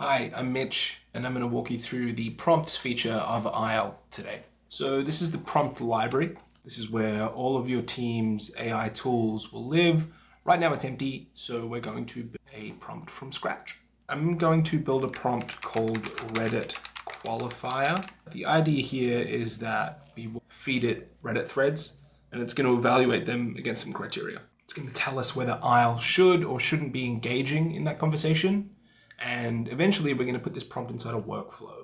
Hi, I'm Mitch, and I'm going to walk you through the prompts feature of Aisle today. So this is the prompt library. This is where all of your team's AI tools will live. Right now it's empty, so we're going to build a prompt from scratch. I'm going to build a prompt called Reddit qualifier. The idea here is that we will feed it Reddit threads, and it's going to evaluate them against some criteria. It's going to tell us whether Aisle should or shouldn't be engaging in that conversation. And eventually we're going to put this prompt inside a workflow.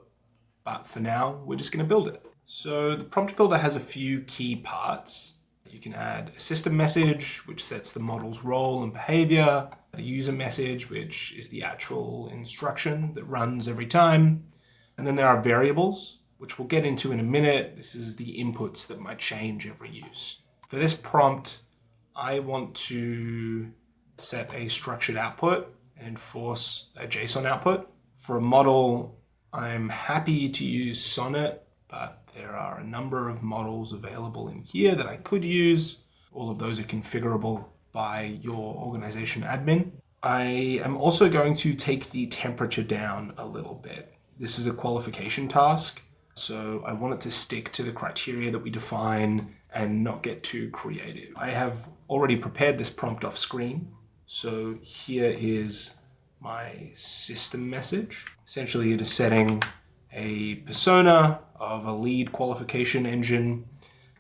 But for now, we're just going to build it. So the prompt builder has a few key parts. You can add a system message, which sets the model's role and behavior, the user message, which is the actual instruction that runs every time. And then there are variables, which we'll get into in a minute. This is the inputs that might change every use. For this prompt, I want to set a structured output and enforce a JSON output. For a model, I'm happy to use Sonnet, but there are a number of models available in here that I could use. All of those are configurable by your organization admin. I am also going to take the temperature down a little bit. This is a qualification task, so I want it to stick to the criteria that we define and not get too creative. I have already prepared this prompt off screen. So here is my system message. Essentially, it is setting a persona of a lead qualification engine.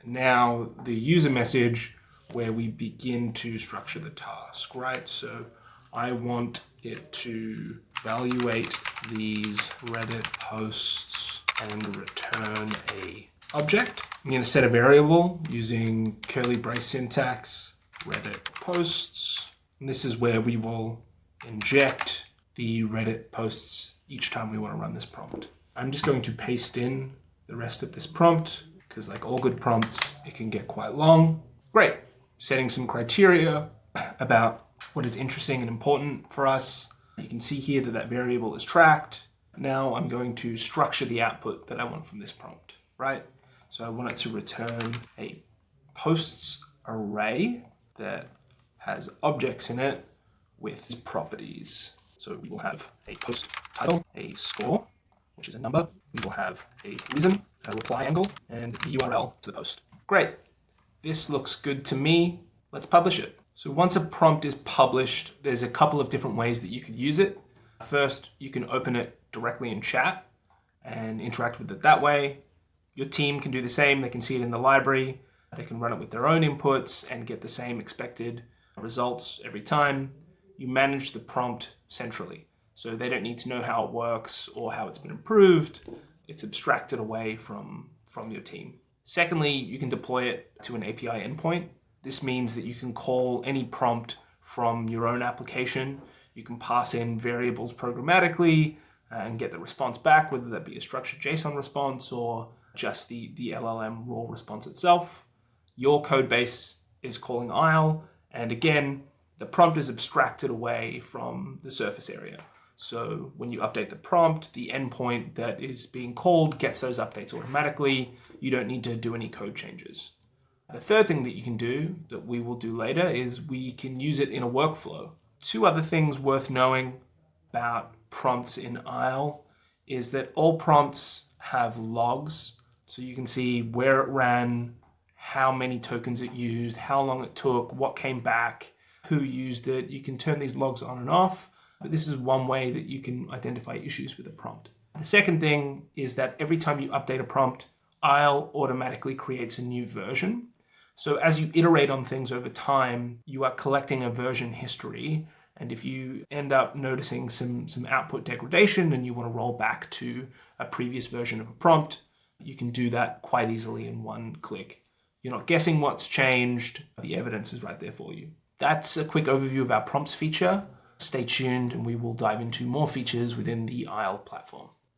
Now the user message where we begin to structure the task, right? So I want it to evaluate these Reddit posts and return a object. I'm going to set a variable using curly brace syntax, Reddit posts. And this is where we will inject the Reddit posts each time we want to run this prompt. I'm just going to paste in the rest of this prompt because, like all good prompts, it can get quite long. Great. Setting some criteria about what is interesting and important for us. You can see here that that variable is tracked. Now I'm going to structure the output that I want from this prompt, right? So I want it to return a posts array that has objects in it with properties. So we will have a post title, a score, which is a number. We will have a reason, a reply angle, and the URL to the post. Great. This looks good to me. Let's publish it. So once a prompt is published, there's a couple of different ways that you could use it. First, you can open it directly in chat and interact with it that way. Your team can do the same. They can see it in the library. They can run it with their own inputs and get the same expected results every time. You manage the prompt centrally, so they don't need to know how it works or how it's been improved. It's abstracted away from your team. Secondly, you can deploy it to an API endpoint. This means that you can call any prompt from your own application. You can pass in variables programmatically and get the response back, whether that be a structured JSON response or just the LLM raw response itself. Your code base is calling Aisle, and again, the prompt is abstracted away from the surface area. So when you update the prompt, the endpoint that is being called gets those updates automatically. You don't need to do any code changes. The third thing that you can do, that we will do later, is we can use it in a workflow. Two other things worth knowing about prompts in Aisle is that all prompts have logs. So you can see where it ran, how many tokens it used, how long it took, what came back, who used it. You can turn these logs on and off, but this is one way that you can identify issues with a prompt. The second thing is that every time you update a prompt, Aisle automatically creates a new version. So as you iterate on things over time, you are collecting a version history. And if you end up noticing some output degradation and you want to roll back to a previous version of a prompt, you can do that quite easily in one click. You're not guessing what's changed. The evidence is right there for you. That's a quick overview of our prompts feature. Stay tuned and we will dive into more features within the Aisle platform.